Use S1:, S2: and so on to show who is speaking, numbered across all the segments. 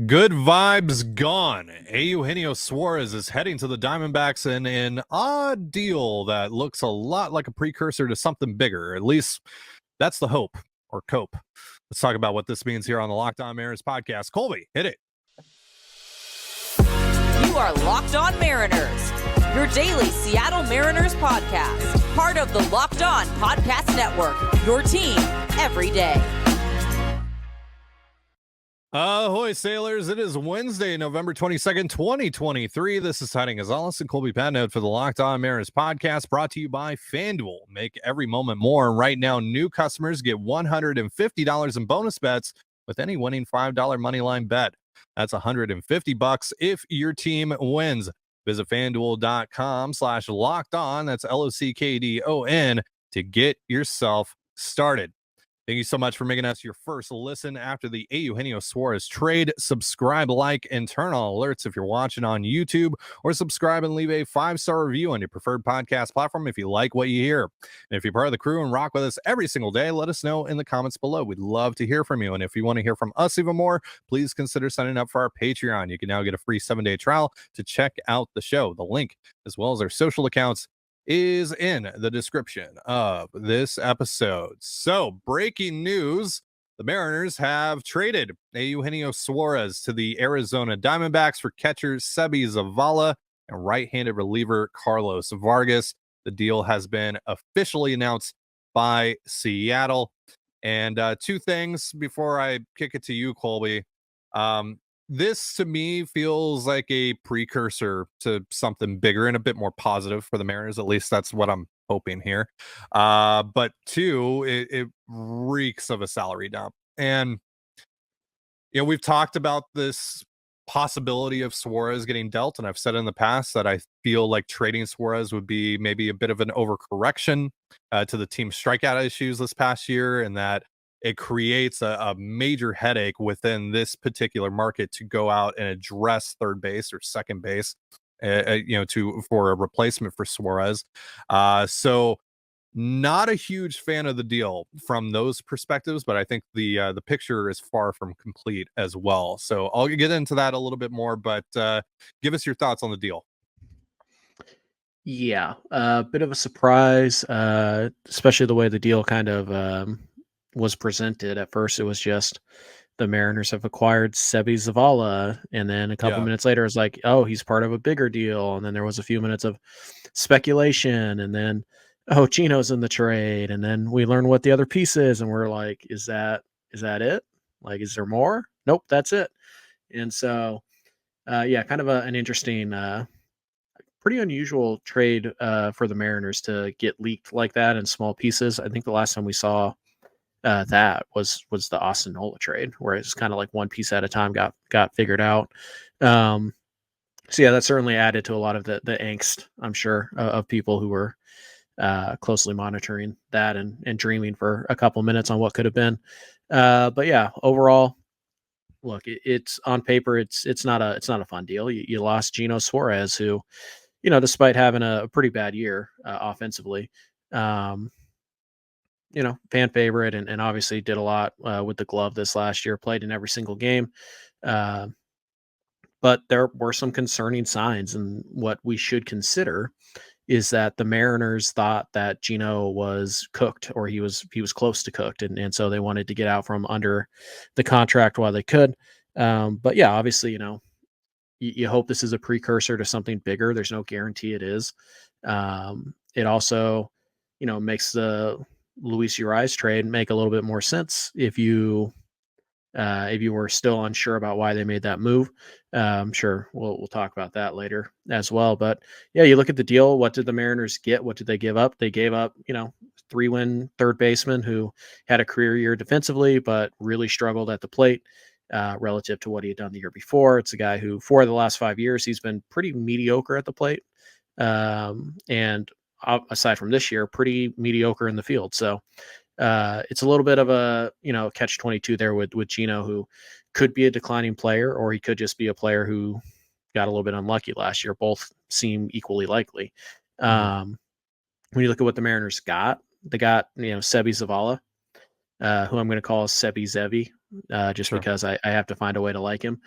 S1: Good vibes gone. Eugenio Suárez is heading to the Diamondbacks in an odd deal that looks a lot like a precursor to something bigger. At least that's the hope or cope. Let's talk about what this means here on the Locked On Mariners podcast. Colby, hit it.
S2: You are Locked On Mariners, your daily Seattle Mariners podcast. Part of the Locked On Podcast Network, your team every day.
S1: Ahoy, sailors. It is Wednesday, November 22nd, 2023. This is Trident and Colby Zato for the Locked On Mariners podcast, brought to you by FanDuel. Make every moment more. Right now, new customers get $150 in bonus bets with any winning $5 moneyline bet. That's $150 if your team wins. Visit FanDuel.com/LockedOn. That's LOCKDON to get yourself started. Thank you so much for making us your first listen after the Eugenio Suárez trade. Subscribe, like, and turn on alerts if you're watching on YouTube, or subscribe and leave a 5-star review on your preferred podcast platform if you like what you hear. And if you're part of the crew and rock with us every single day, let us know in the comments below. We'd love to hear from you. And if you want to hear from us even more, please consider signing up for our Patreon. You can now get a free 7-day trial to check out the show. The link, as well as our social accounts, is in the description of this episode. So, breaking news, the Mariners have traded Eugenio Suárez to the Arizona Diamondbacks for catcher Seby Zavala and right-handed reliever Carlos Vargas. The deal has been officially announced by Seattle. And two things before I kick it to you, Colby. This to me feels like a precursor to something bigger and a bit more positive for the Mariners. At least that's what I'm hoping here. But two, it reeks of a salary dump. And, you know, we've talked about this possibility of Suarez getting dealt. And I've said in the past that I feel like trading Suarez would be maybe a bit of an overcorrection to the team's strikeout issues this past year, and that it creates a major headache within this particular market to go out and address third base or second base, for a replacement for Suarez. So not a huge fan of the deal from those perspectives, but I think the picture is far from complete as well. So I'll get into that a little bit more, but give us your thoughts on the deal.
S3: Yeah, a bit of a surprise, especially the way the deal kind of was presented. At first, it was just the Mariners have acquired Seby Zavala, and then a couple minutes later, it's like, oh, he's part of a bigger deal. And then there was a few minutes of speculation, and then, oh, Chino's in the trade, and then we learn what the other piece is, and we're like, is that it? Like, is there more? Nope, that's it. And so, kind of an interesting, pretty unusual trade for the Mariners to get leaked like that in small pieces. I think the last time we saw that was the Austin Nola trade, where it's kind of like one piece at a time got figured out. So yeah, that certainly added to a lot of the angst, I'm sure, of people who were closely monitoring that and dreaming for a couple minutes on what could have been. But yeah, overall, look, it's on paper, it's not a fun deal. You lost Eugenio Suárez, who, you know, despite having a pretty bad year offensively, fan favorite, and obviously did a lot with the glove this last year, played in every single game. But there were some concerning signs, and what we should consider is that the Mariners thought that Gino was cooked, or he was close to cooked. And so they wanted to get out from under the contract while they could. But yeah, obviously, you hope this is a precursor to something bigger. There's no guarantee it is. It also, makes the Luis Urias trade make a little bit more sense if you were still unsure about why they made that move. I'm sure we'll talk about that later as well. But yeah, you look at the deal. What did the Mariners get? What did they give up? They gave up, 3-win third baseman who had a career year defensively, but really struggled at the plate relative to what he had done the year before. It's a guy who, for the last 5 years, he's been pretty mediocre at the plate. And aside from this year, pretty mediocre in the field. So it's a little bit of a, catch-22 there with Gino, who could be a declining player, or he could just be a player who got a little bit unlucky last year. Both seem equally likely. When you look at what the Mariners got, they got, Seby Zavala, who I'm going to call Seby Zavala, just
S1: Sure.
S3: because I have to find a way to like him.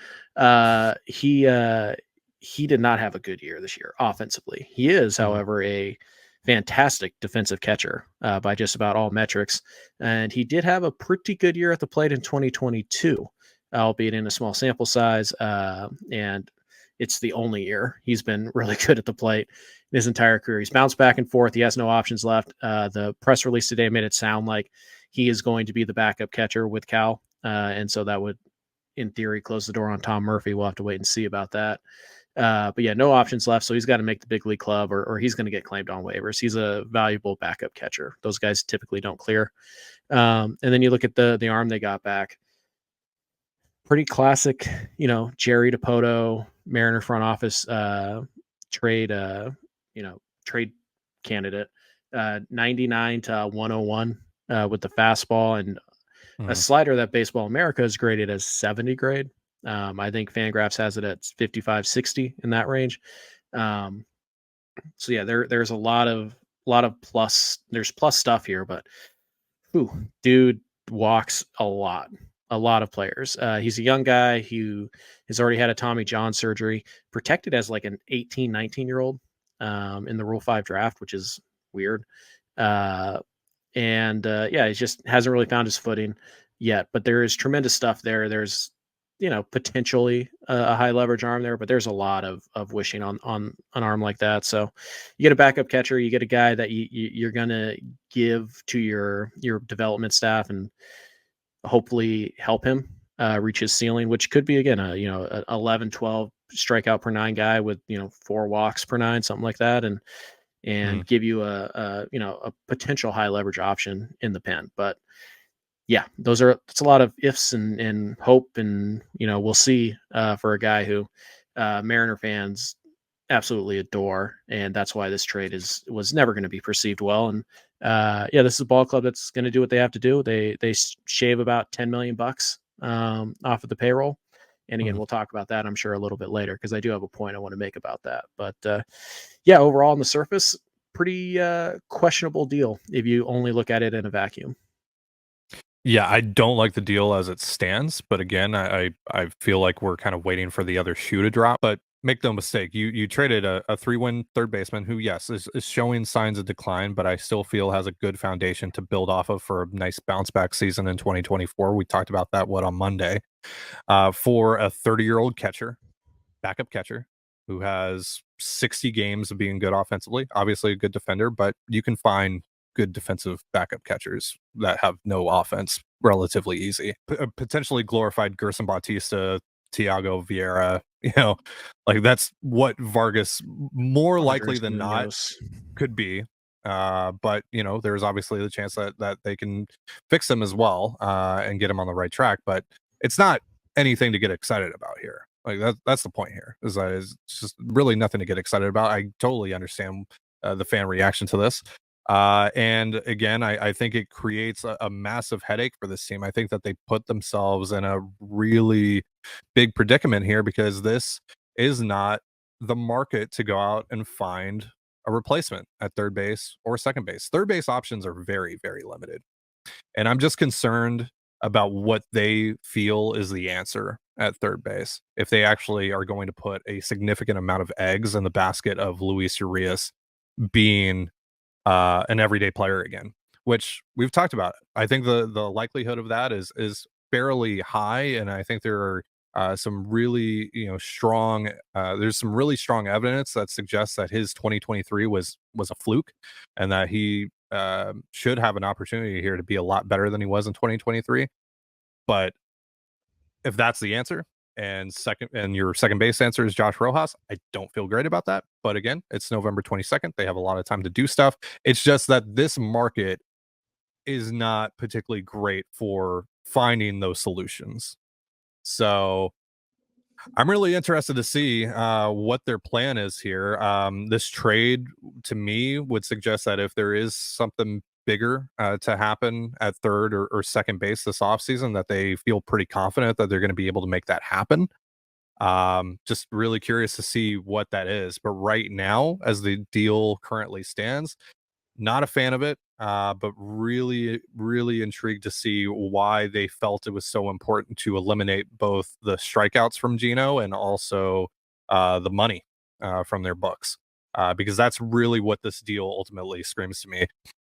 S3: He did not have a good year this year offensively. He is, however, a fantastic defensive catcher by just about all metrics. And he did have a pretty good year at the plate in 2022, albeit in a small sample size. And it's the only year he's been really good at the plate in his entire career. He's bounced back and forth. He has no options left. The press release today made it sound like he is going to be the backup catcher with Cal. And so that would, in theory, close the door on Tom Murphy. We'll have to wait and see about that. But yeah, no options left. So he's got to make the big league club or he's going to get claimed on waivers. He's a valuable backup catcher. Those guys typically don't clear. And then you look at the arm they got back. Pretty classic, Jerry Dipoto, Mariner front office trade candidate. 99 to 101 with the fastball and a slider that Baseball America is graded as 70 grade. I think Fangraphs has it at 55, 60 in that range. So yeah, there's a lot of plus. There's plus stuff here, but dude walks a lot of players. He's a young guy who has already had a Tommy John surgery, protected as like an 18, 19-year-old in the Rule 5 draft, which is weird. Yeah, he just hasn't really found his footing yet, but there is tremendous stuff there. There's, potentially a high leverage arm there, but there's a lot of wishing on an arm like that. So you get a backup catcher, you get a guy that you're going to give to your development staff and hopefully help him reach his ceiling, which could be, again, a 11, 12 strikeout per 9 guy with, 4 walks per 9, something like that. And give you a potential high leverage option in the pen. But yeah, it's a lot of ifs and hope, and we'll see for a guy who Mariner fans absolutely adore, and that's why this trade was never going to be perceived well. And this is a ball club that's going to do what they have to do. They shave about $10 million off of the payroll. And again, we'll talk about that, I'm sure, a little bit later, because I do have a point I want to make about that. But overall on the surface, pretty questionable deal if you only look at it in a vacuum.
S1: Yeah, I don't like the deal as it stands, but again, I feel like we're kind of waiting for the other shoe to drop. But make no mistake, you traded a 3-win third baseman who, yes, is showing signs of decline, but I still feel has a good foundation to build off of for a nice bounce back season in 2024. We talked about that on Monday. For a 30-year-old catcher, backup catcher, who has 60 games of being good offensively, obviously a good defender, but you can find good defensive backup catchers that have no offense relatively easy. Potentially glorified Gerson Bautista, Thiago Vieira, like that's what Vargas more likely than not could be. But there's obviously the chance that they can fix him as well and get him on the right track. But it's not anything to get excited about here. Like that's the point here, is that it's just really nothing to get excited about. I totally understand the fan reaction to this. And again, I think it creates a massive headache for this team. I think that they put themselves in a really big predicament here, because this is not the market to go out and find a replacement at third base or second base. Third base options are very, very limited. And I'm just concerned about what they feel is the answer at third base, if they actually are going to put a significant amount of eggs in the basket of Luis Urias being an everyday player again, which we've talked about. I think the likelihood of that is fairly high, and I think there are some really strong there's some really strong evidence that suggests that his 2023 was a fluke, and that he should have an opportunity here to be a lot better than he was in 2023. But if that's the answer, and your second base answer is Josh Rojas, I don't feel great about that. But again, it's November 22nd. They have a lot of time to do stuff. It's just that this market is not particularly great for finding those solutions. So I'm really interested to see what their plan is here. This trade, to me, would suggest that if there is something bigger to happen at third or second base this offseason, that they feel pretty confident that they're going to be able to make that happen. Just really curious to see what that is. But right now, as the deal currently stands, Not a fan of it, but really, really intrigued to see why they felt it was so important to eliminate both the strikeouts from Gino and also the money from their books, because that's really what this deal ultimately screams to me.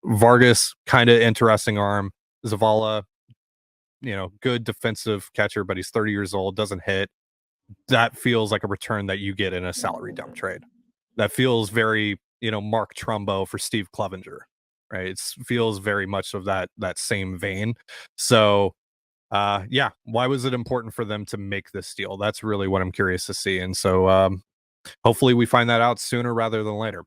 S1: Vargas, kind of interesting arm. Zavala, good defensive catcher, but he's 30 years old, doesn't hit. That feels like a return that you get in a salary dump trade. That feels very, Mark Trumbo for Steve Clevenger, right? It feels very much of that same vein. So, yeah, why was it important for them to make this deal? That's really what I'm curious to see. And so, hopefully we find that out sooner rather than later.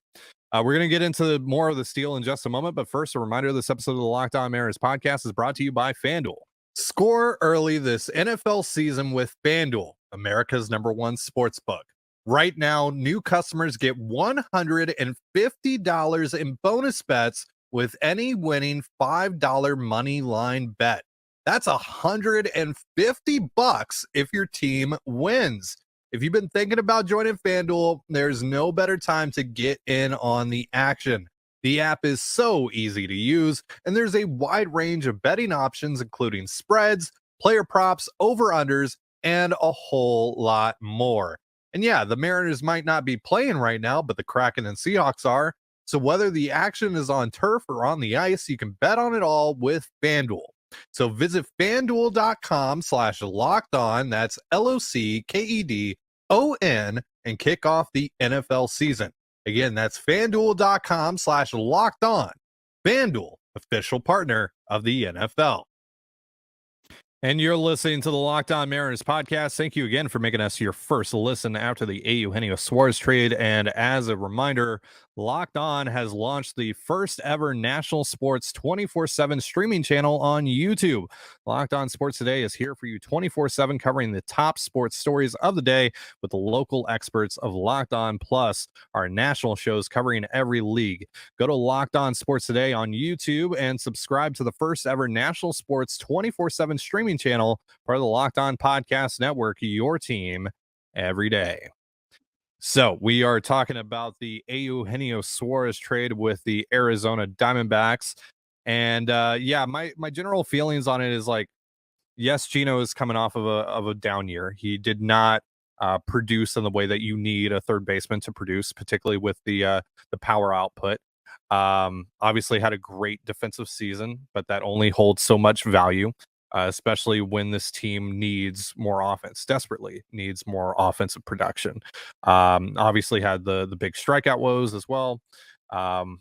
S1: We're going to get into more of this deal in just a moment, but first, a reminder: this episode of the Locked On Mariners podcast is brought to you by FanDuel. Score early this NFL season with FanDuel, America's #1 sportsbook. Right now, new customers get $150 in bonus bets with any winning $5 money line bet. That's $150 if your team wins. If you've been thinking about joining FanDuel, there's no better time to get in on the action. The app is so easy to use, and there's a wide range of betting options, including spreads, player props, over-unders, and a whole lot more. And yeah, the Mariners might not be playing right now, but the Kraken and Seahawks are. So whether the action is on turf or on the ice, you can bet on it all with FanDuel. So visit FanDuel.com/lockedon, that's LOCKEDON, and kick off the NFL season. Again, that's FanDuel.com/lockedon. FanDuel, official partner of the NFL. And you're listening to the Locked On Mariners podcast. Thank you again for making us your first listen after the Eugenio Suárez trade. And as a reminder, Locked On has launched the first ever national sports 24/7 streaming channel on YouTube. Locked On Sports Today is here for you 24/7, covering the top sports stories of the day with the local experts of Locked On, plus our national shows covering every league. Go to Locked On Sports Today on YouTube and subscribe to the first ever national sports 24/7 streaming channel, part of the Locked On Podcast Network, your team every day. So we are talking about the Eugenio Suárez trade with the Arizona Diamondbacks. And yeah, my general feelings on it is like, yes, Gino is coming off of a down year. He did not produce in the way that you need a third baseman to produce, particularly with the power output. Obviously had a great defensive season, but that only holds so much value. Especially when this team needs more offense, desperately needs more offensive production. Obviously had the big strikeout woes as well. But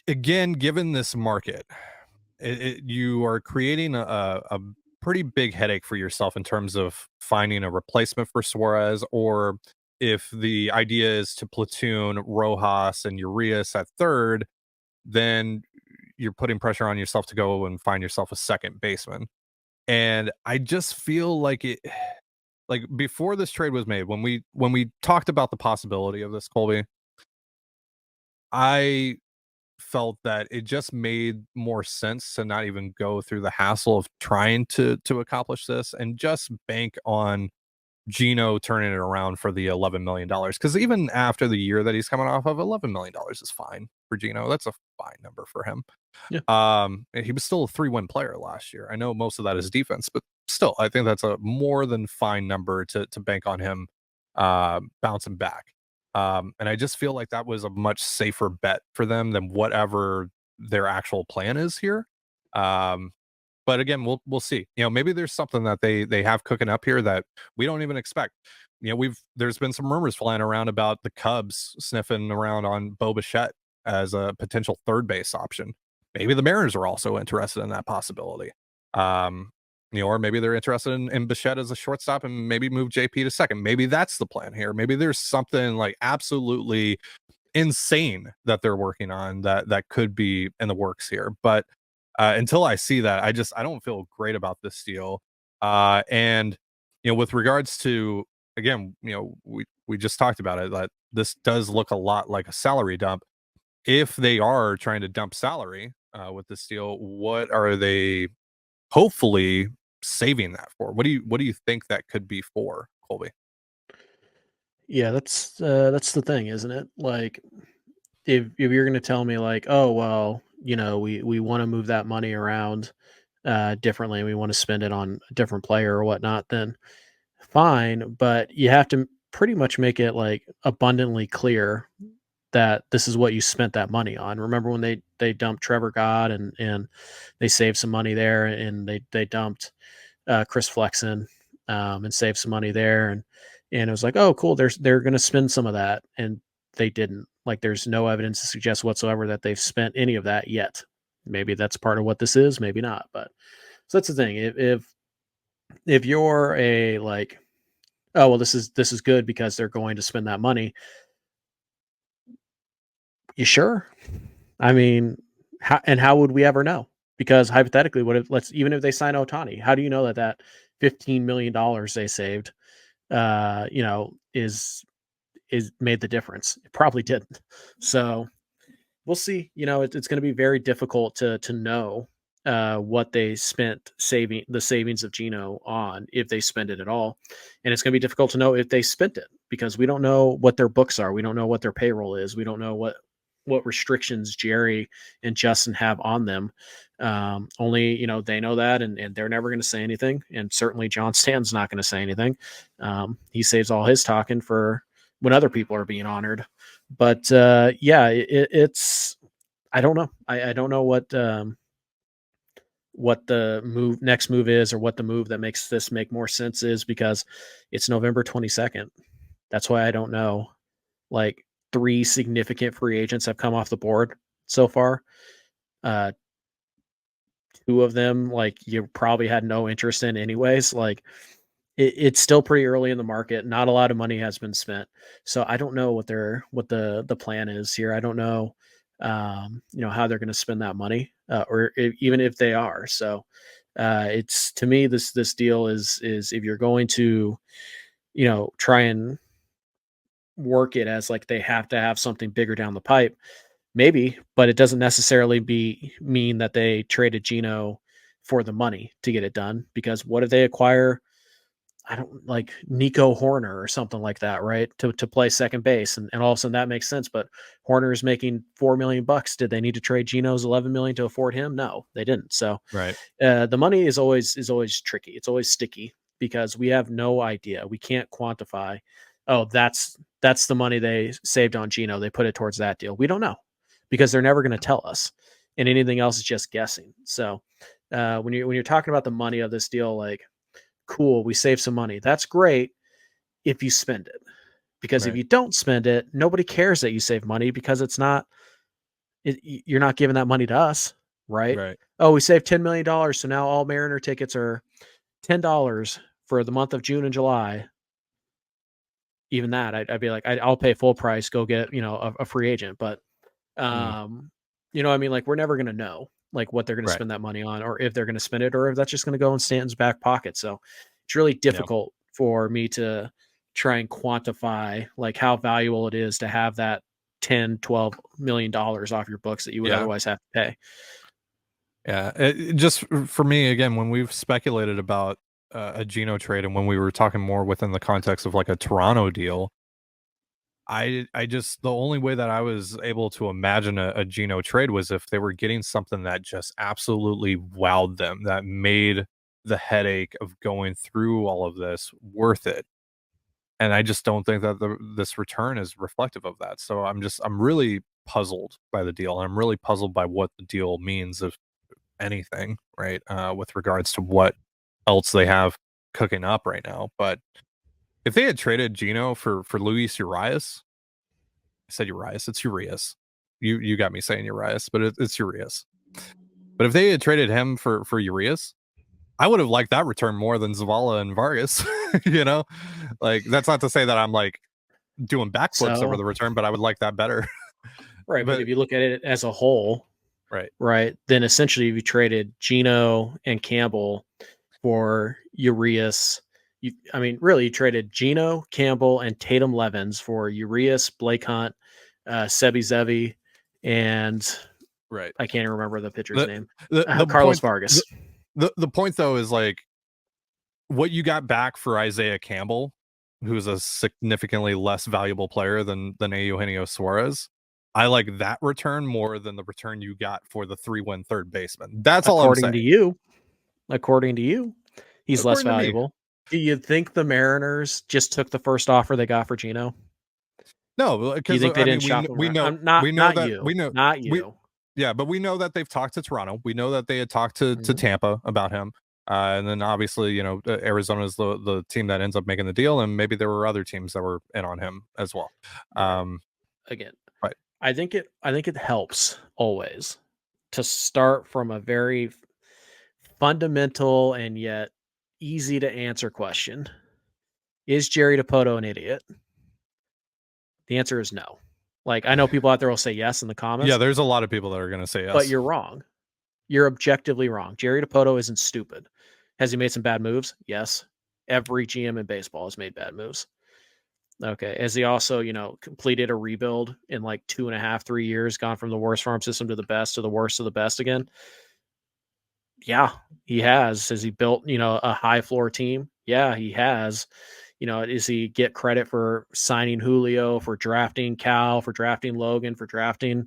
S1: again, given this market, you are creating a pretty big headache for yourself in terms of finding a replacement for Suarez, or if the idea is to platoon Rojas and Urias at third, then you're putting pressure on yourself to go and find yourself a second baseman. And I just feel like like before this trade was made, when we talked about the possibility of this, Colby, I felt that it just made more sense to not even go through the hassle of trying to accomplish this and just bank on Gino turning it around for the $11 million. Because even after the year that he's coming off of, $11 million is fine for Gino. That's a fine number for him.
S3: Yeah.
S1: He was still a 3-win player last year. I know most of that is defense, but still, I think that's a more than fine number to bank on him bouncing back. And I just feel like that was a much safer bet for them than whatever their actual plan is here. But again, we'll see. Maybe there's something that they have cooking up here that we don't even expect. There's been some rumors flying around about the Cubs sniffing around on Bo Bichette as a potential third base option. Maybe the Mariners are also interested in that possibility. Or maybe they're interested in Bichette as a shortstop and maybe move JP to second. Maybe that's the plan here. Maybe there's something like absolutely insane that they're working on that could be in the works here. But until I see that, I don't feel great about this deal. And with regards to, again, we just talked about it, that this does look a lot like a salary dump. If they are trying to dump salary with this deal, what are they hopefully saving that for? What do you think that could be for, Colby?
S3: Yeah, that's the thing, isn't it? Like, if you're going to tell me like, oh well, we want to move that money around differently, and we want to spend it on a different player or whatnot, then fine. But you have to pretty much make it like abundantly clear that this is what you spent that money on. Remember when they dumped Trevor Gott, and they saved some money there, and they dumped Chris Flexen, and saved some money there, and it was like, oh cool, they're going to spend some of that, and they didn't. Like, there's no evidence to suggest whatsoever that they've spent any of that yet. Maybe that's part of what this is, maybe not. But so that's the thing. If you're a like, oh well, this is good because they're going to spend that money. You sure? I mean, how would we ever know? Because hypothetically, what if even if they sign Ohtani, how do you know that $15 million they saved, is made the difference? It probably didn't. So we'll see. It's going to be very difficult to know what they spent saving the savings of Geno on, if they spend it at all, and it's going to be difficult to know if they spent it because we don't know what their books are. We don't know what their payroll is. We don't know what restrictions Jerry and Justin have on them. Only they know that, and they're never going to say anything. And certainly John Stan's not going to say anything. He saves all his talking for when other people are being honored. But yeah, it's I don't know. I don't know what the next move is, or what the move that makes this make more sense is, because it's November 22nd. That's why I don't know. Like, 3 significant free agents have come off the board so far. 2 of them, like, you probably had no interest in anyways. Like, it's still pretty early in the market. Not a lot of money has been spent. So I don't know what the plan is here. I don't know, how they're going to spend that money, or even if they are. So it's, to me, this deal is if you're going to, try and work it as like they have to have something bigger down the pipe, maybe, but it doesn't necessarily mean that they traded Geno for the money to get it done. Because what if they acquire, I don't like, Nico Horner or something like that, right? To play second base, and all of a sudden that makes sense. But Horner is making $4 million. Did they need to trade Geno's $11 million to afford him? No, they didn't. So
S1: Right.
S3: The money is always tricky. It's always sticky because we have no idea. We can't quantify. Oh, that's the money they saved on Geno. They put it towards that deal. We don't know, because they're never going to tell us, and anything else is just guessing. So when you're talking about the money of this deal, like, cool, we save some money. That's great if you spend it, because if
S1: Right.
S3: you don't spend it, nobody cares that you save money, because you're not giving that money to us, right?
S1: Right.
S3: Oh, we saved $10 million. So now all Mariner tickets are $10 for the month of June and July. Even that, I'd be like, I'll pay full price, go get, a free agent. But, I mean, like, we're never going to know like what they're going to
S1: Right.
S3: spend that money on, or if they're going to spend it, or if that's just going to go in Stanton's back pocket. So it's really difficult for me to try and quantify like how valuable it is to have that $10-12 million off your books that you would otherwise have to pay.
S1: Yeah. Just for me, again, when we've speculated about a Geno trade, and when we were talking more within the context of like a Toronto deal, I just, the only way that I was able to imagine a Geno trade was if they were getting something that just absolutely wowed them, that made the headache of going through all of this worth it. And I just don't think that this return is reflective of that. So I'm really puzzled by the deal. And I'm really puzzled by what the deal means, if anything, right? With regards to what else they have cooking up right now. But if they had traded Geno for Luis Urias, I said Urias, it's Urias. You got me saying Urias, but it's Urias. But if they had traded him for Urias, I would have liked that return more than Zavala and Vargas. Like, that's not to say that I'm like doing backflips over the return, but I would like that better.
S3: Right. But if you look at it as a whole, right, then essentially if you traded Geno and Campbell for Urias, you traded Geno, Campbell, and Tatum Levens for Urias, Blake Hunt, Seby Zavala, and I can't even remember the pitcher's name. Carlos Vargas.
S1: The point though is like what you got back for Isaiah Campbell who's a significantly less valuable player than Eugenio Suárez. I like that return more than the return you got for the 3-win third baseman. That's all I'm saying.
S3: According to you, he's less valuable. Do you think the Mariners just took the first offer they got for Gino?
S1: No, because
S3: we know not you.
S1: Yeah, but we know that they've talked to Toronto. We know that they had talked to Tampa about him. And then obviously, Arizona is the team that ends up making the deal, and maybe there were other teams that were in on him as well.
S3: Again,
S1: right.
S3: I think it helps always to start from a very fundamental and yet easy to answer question. Is Jerry Dipoto an idiot? The answer is no. Like, I know people out there will say yes in the comments.
S1: Yeah, there's a lot of people that are going to say yes.
S3: But you're wrong. You're objectively wrong. Jerry Dipoto isn't stupid. Has he made some bad moves? Yes. Every GM in baseball has made bad moves. Okay. Has he also, completed a rebuild in like 2.5, 3 years, gone from the worst farm system to the best to the worst of the best again? Yeah, he has. Has he built, a high floor team? Yeah, he has. Does he get credit for signing Julio, for drafting Cal, for drafting Logan, for drafting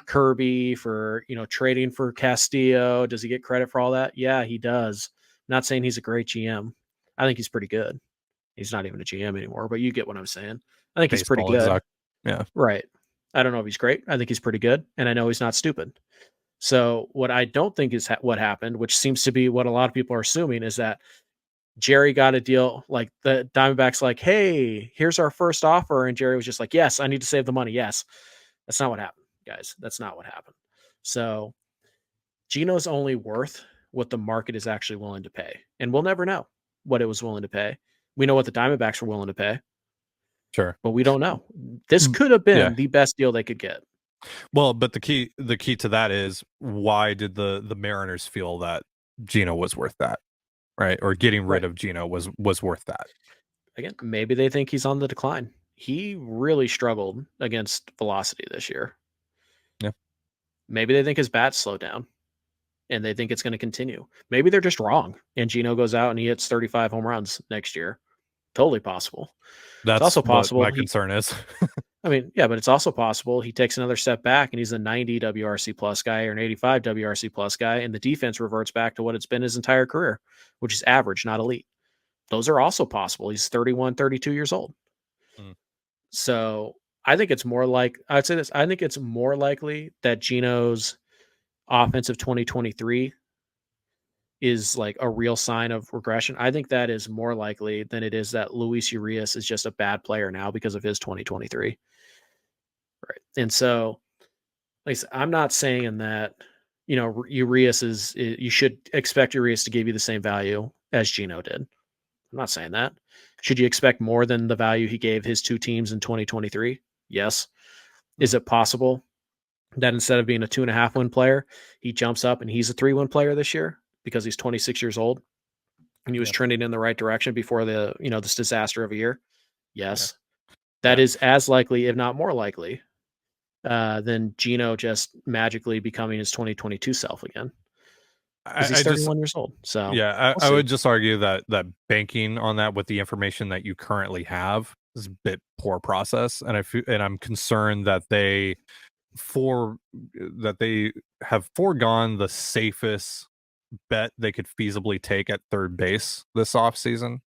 S3: Kirby, for, trading for Castillo? Does he get credit for all that? Yeah, he does. I'm not saying he's a great GM. I think he's pretty good. He's not even a GM anymore, but you get what I'm saying. I think he's pretty good.
S1: Yeah.
S3: Right. I don't know if he's great. I think he's pretty good. And I know he's not stupid. So what I don't think is what happened, which seems to be what a lot of people are assuming, is that Jerry got a deal, like the Diamondbacks, like, hey, here's our first offer. And Jerry was just like, yes, I need to save the money. Yes. That's not what happened, guys. That's not what happened. So Gino's only worth what the market is actually willing to pay. And we'll never know what it was willing to pay. We know what the Diamondbacks were willing to pay.
S1: Sure.
S3: But we don't know. This could have been the best deal they could get.
S1: Well, but the key to that is, why did the Mariners feel that Gino was worth that? Right. Or getting rid of Gino was worth that.
S3: Again, maybe they think he's on the decline. He really struggled against velocity this year.
S1: Yeah.
S3: Maybe they think his bat slowed down and they think it's going to continue. Maybe they're just wrong and Gino goes out and he hits 35 home runs next year. Totally possible.
S1: That's
S3: also possible.
S1: What my concern is.
S3: I mean, yeah, but it's also possible he takes another step back and he's a 90 WRC plus guy or an 85 WRC plus guy, and the defense reverts back to what it's been his entire career, which is average, not elite. Those are also possible. He's 31, 32 years old. So I think it's more like, I'd say this, I think it's more likely that Gino's offensive 2023 is like a real sign of regression. I think that is more likely than it is that Luis Urias is just a bad player now because of his 2023. Right. And so, like I said, I'm not saying that, Urias you should expect Urias to give you the same value as Gino did. I'm not saying that. Should you expect more than the value he gave his two teams in 2023? Yes. Is it possible that instead of being a 2.5 win player, he jumps up and he's a 3-win player this year because he's 26 years old and he was trending in the right direction before this disaster of a year? Yes. That is as likely, if not more likely, than Gino just magically becoming his 2022 self again. He's 31 years old. So
S1: yeah, I would just argue that banking on that with the information that you currently have is a bit poor process, and I'm concerned that they have foregone the safest bet they could feasibly take at third base this offseason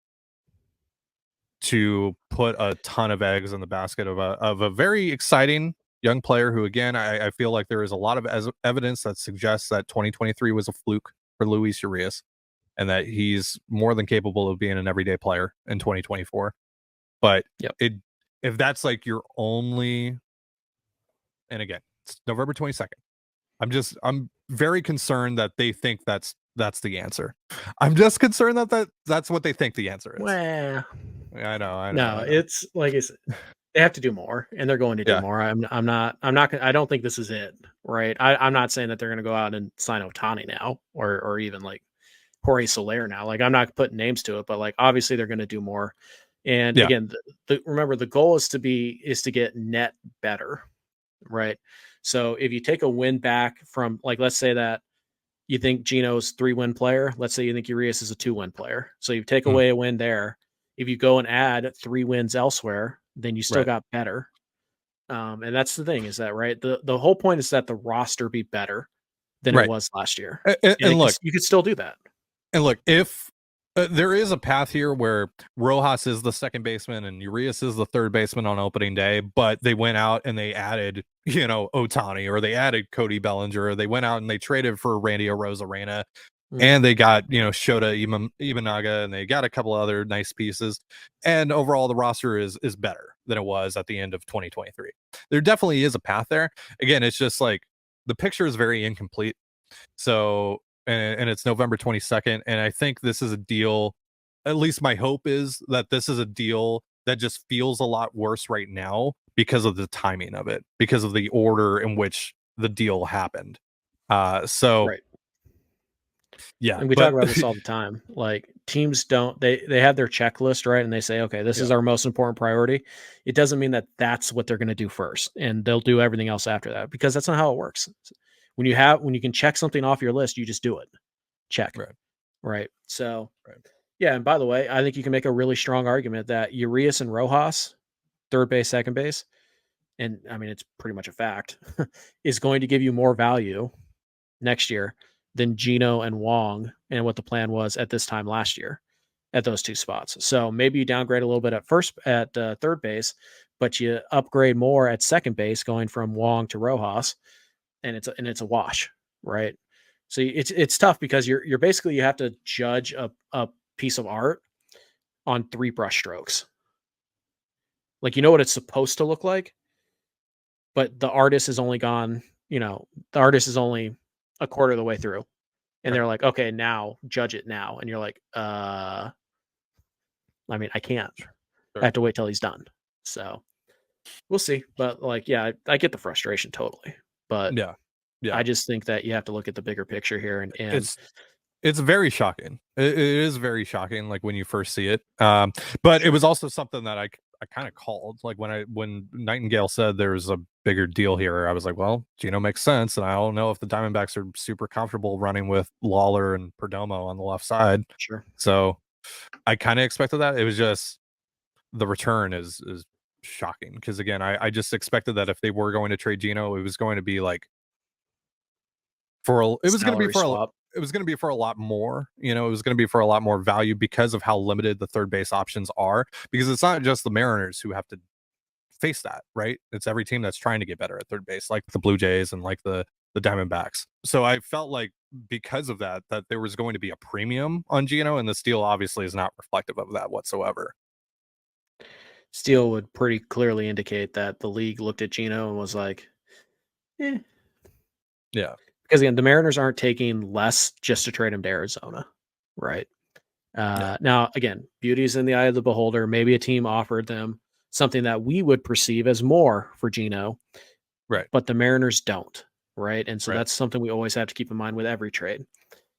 S1: to put a ton of eggs in the basket of a very exciting young player who, again, I feel like there is a lot of evidence that suggests that 2023 was a fluke for Luis Urias and that he's more than capable of being an everyday player in 2024. But if that's like your only, and again, it's November 22nd. I'm very concerned that they think that's the answer. I'm just concerned that's what they think the answer is.
S3: Well,
S1: I know.
S3: No, it's like I said, they have to do more, and they're going to do more. I'm not. I don't think this is it, right? I'm not saying that they're going to go out and sign Ohtani now, or even like Jorge Soler now. Like, I'm not putting names to it, but like obviously they're going to do more. And again, remember the goal is to get net better, right? So if you take a win back from, like, let's say that you think Gino's 3-win player, let's say you think Urias is a 2-win player. So you take away a win there. If you go and add 3 wins elsewhere, then you still
S1: Right.
S3: got better. And that's the thing is that, right? The whole point is that the roster be better than
S1: Right.
S3: it was last year.
S1: And look,
S3: you could still do that.
S1: And look, if there is a path here where Rojas is the second baseman and Urias is the third baseman on opening day, but they went out and they added, Ohtani, or they added Cody Bellinger, or they went out and they traded for Randy Arozarena, and they got, Shota Imanaga, and they got a couple other nice pieces. And overall, the roster is better than it was at the end of 2023. There definitely is a path there. Again, it's just like the picture is very incomplete. So, and it's November 22nd. And I think this is a deal. At least my hope is that this is a deal that just feels a lot worse right now because of the timing of it, because of the order in which the deal happened.
S3: Right.
S1: Yeah.
S3: And we talk about this all the time. Like, teams they have their checklist, right? And they say, okay, this is our most important priority. It doesn't mean that that's what they're going to do first, and they'll do everything else after that, because that's not how it works. When you can check something off your list, you just do it. Check. Right. So, yeah. And by the way, I think you can make a really strong argument that Urias and Rojas, third base, second base, and I mean, it's pretty much a fact, is going to give you more value next year than Gino and Wong, and what the plan was at this time last year at those 2 spots. So maybe you downgrade a little bit at third base, but you upgrade more at second base, going from Wong to Rojas, and it's a wash, right? So it's tough, because you're basically, you have to judge a piece of art on 3 brush strokes. Like, what it's supposed to look like, but the artist is only a quarter of the way through, and they're like, okay, now judge it now. And you're like, I mean, I can't. I have to wait till he's done. So we'll see. But like, yeah, I get the frustration totally. But
S1: yeah.
S3: I just think that you have to look at the bigger picture here, and
S1: it's very shocking. It is very shocking, like when you first see it. But it was also something that I kind of called, like when Nightingale said there's a bigger deal here. I was like, well, Gino makes sense, and I don't know if the Diamondbacks are super comfortable running with Lawler and Perdomo on the left side.
S3: Sure.
S1: So I kind of expected that. It was just the return is shocking, because again, I just expected that if they were going to trade Gino, it was going to be like it was going to be for a lot more. It was going to be for a lot more value, because of how limited the third base options are, because it's not just the Mariners who have to face that, right? It's every team that's trying to get better at third base, like the Blue Jays and like the Diamondbacks. So I felt like, because of that there was going to be a premium on Gino, and this deal obviously is not reflective of that whatsoever.
S3: Steele would pretty clearly indicate that the league looked at Gino and was like, yeah. Because again, the Mariners aren't taking less just to trade him to Arizona, right? Now, again, beauty is in the eye of the beholder. Maybe a team offered them something that we would perceive as more for Gino,
S1: right?
S3: But the Mariners don't, right? And so that's something we always have to keep in mind with every trade,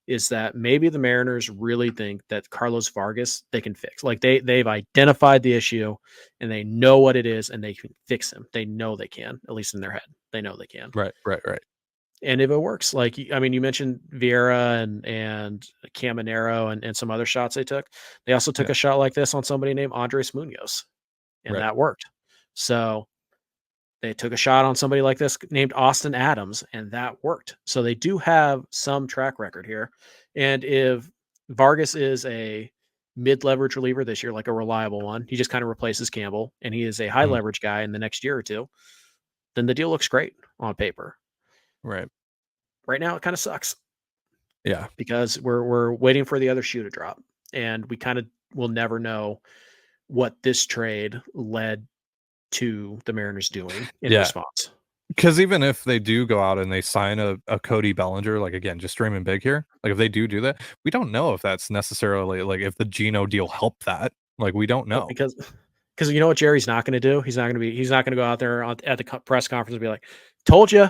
S3: is that maybe the Mariners really think that Carlos Vargas they can fix. Like, they've identified the issue, and they know what it is, and they can fix him. They know they can, at least in their head. They know they can.
S1: Right.
S3: And if it works, like, I mean, you mentioned Vieira and Caminero and some other shots they took. They also took a shot like this on somebody named Andres Munoz, and that worked. So they took a shot on somebody like this named Austin Adams, and that worked. So they do have some track record here. And if Vargas is a mid-leverage reliever this year, like a reliable one, he just kind of replaces Campbell, and he is a high-leverage guy in the next year or two, then the deal looks great on paper.
S1: Right
S3: now, it kind of sucks.
S1: Yeah,
S3: because we're waiting for the other shoe to drop, and we kind of will never know what this trade led to the Mariners doing in response.
S1: Because even if they do go out and they sign a Cody Bellinger, like, again, just dreaming big here, like if they do that, we don't know if that's necessarily, like, if the Gino deal helped that. Like, we don't know,
S3: because you know what Jerry's not going to do? He's not going to go out there at the press conference and be like, "Told you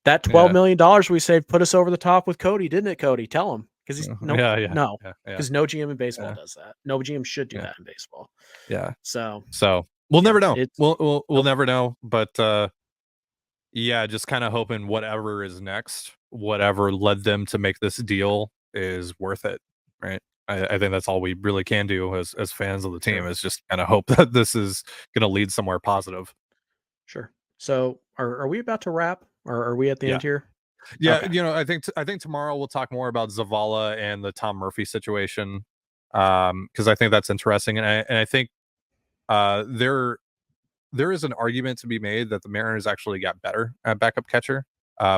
S3: that $12 million we saved put us over the top with Cody, didn't it, Cody? Tell him." Because he's no, because no GM in baseball does that. No GM should do that in baseball.
S1: Yeah.
S3: So
S1: we'll never know. We'll never know. But just kind of hoping whatever is next, whatever led them to make this deal, is worth it, right? I think that's all we really can do as fans of the team is just kind of hope that this is going to lead somewhere positive.
S3: Sure. So are we about to wrap, or are we at the
S1: Yeah.
S3: end here?
S1: Yeah,
S3: Okay.
S1: I think tomorrow we'll talk more about Zavala and the Tom Murphy situation, because I think that's interesting, and I think there is an argument to be made that the Mariners actually got better at backup catcher,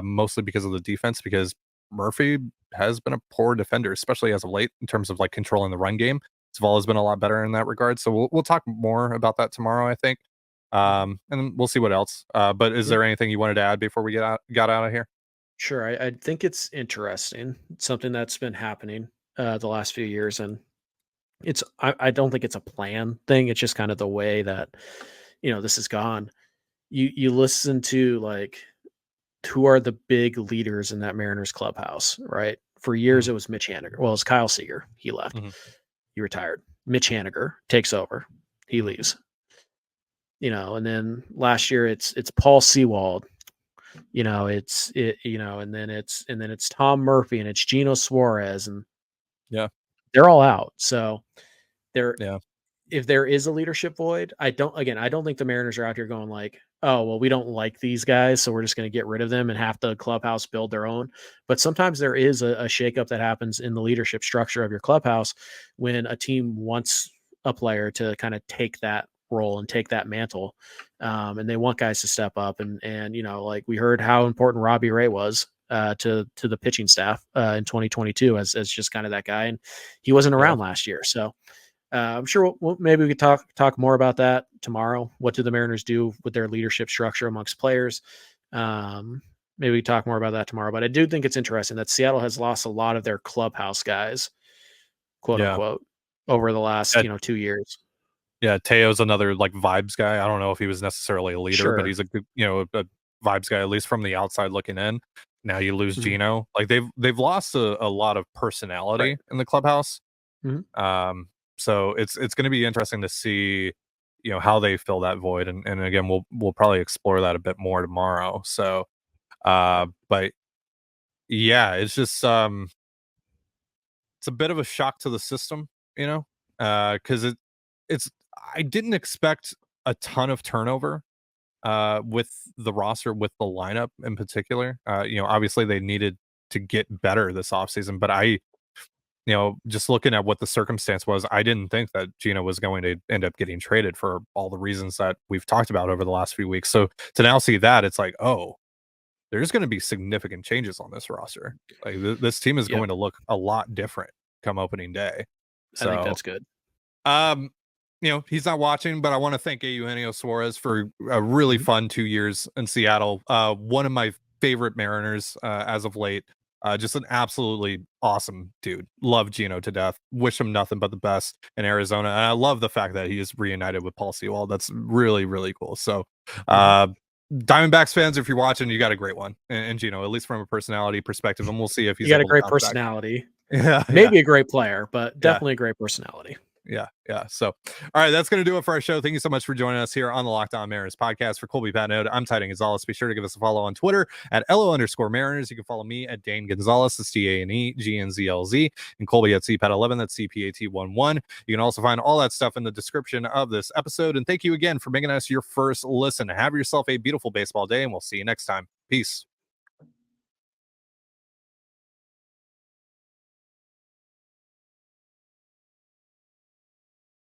S1: mostly because of the defense. Because Murphy has been a poor defender, especially as of late, in terms of like controlling the run game. Zavala's been a lot better in that regard. So we'll talk more about that tomorrow, I think, and we'll see what else. But is
S3: Yeah.
S1: there anything you wanted to add before we got out of here?
S3: Sure. I think it's interesting. It's something that's been happening the last few years, and I don't think it's a plan thing. It's just kind of the way that this has gone. You listen to like who are the big leaders in that Mariners clubhouse, right? For years it was Mitch Haniger. Well, it's Kyle Seager. He left.
S1: Mm-hmm.
S3: He retired. Mitch Haniger takes over. He leaves. And then last year it's Paul Sewald. And then it's Tom Murphy and it's Eugenio Suárez, and
S1: Yeah.
S3: they're all out. So
S1: Yeah.
S3: if there is a leadership void, I don't think the Mariners are out here going like, oh, well, we don't like these guys, so we're just going to get rid of them and have the clubhouse build their own. But sometimes there is a shakeup that happens in the leadership structure of your clubhouse when a team wants a player to kind of take that role and take that mantle. And they want guys to step up. And like we heard how important Robbie Ray was to the pitching staff in 2022 as just kind of that guy. And he wasn't around last year. So I'm sure maybe we could talk more about that tomorrow. What do the Mariners do with their leadership structure amongst players? Maybe we talk more about that tomorrow. But I do think it's interesting that Seattle has lost a lot of their clubhouse guys, quote unquote, over the last 2 years.
S1: Yeah, Teo's another like vibes guy. I don't know if he was necessarily a leader, but he's a good, a vibes guy, at least from the outside looking in. Now you lose Gino. Like they've lost a lot of personality in the clubhouse. So it's going to be interesting to see, how they fill that void. And again, we'll probably explore that a bit more tomorrow. So, but yeah, it's just it's a bit of a shock to the system, because I didn't expect a ton of turnover with the roster, with the lineup in particular. Obviously they needed to get better this offseason, but just looking at what the circumstance was, I didn't think that Gino was going to end up getting traded for all the reasons that we've talked about over the last few weeks. So to now see that, it's like, oh, there's going to be significant changes on this roster. Like this team is going to look a lot different come opening day. So
S3: I think that's good.
S1: He's not watching, but I want to thank Eugenio Suárez for a really fun 2 years in Seattle. One of my favorite Mariners as of late. Just an absolutely awesome dude. Love Gino to death. Wish him nothing but the best in Arizona. And I love the fact that he is reunited with Paul Sewald. That's really, really cool. So Diamondbacks fans, if you're watching, you got a great one. And Gino, at least from a personality perspective, and we'll see if he's
S3: got a great personality.
S1: Yeah,
S3: maybe a great player, but definitely a great personality.
S1: Yeah. So, all right, that's going to do it for our show. Thank you so much for joining us here on the Locked On Mariners podcast. For Colby, Potom, I'm Trident Gonzalez. Be sure to give us a follow on Twitter at @LO_Mariners. You can follow me at Dane Gonzalez, that's DaneGNZLZ, and Colby at CPAT11, that's CPAT11. You can also find all that stuff in the description of this episode. And thank you again for making us your first listen. Have yourself a beautiful baseball day, and we'll see you next time. Peace.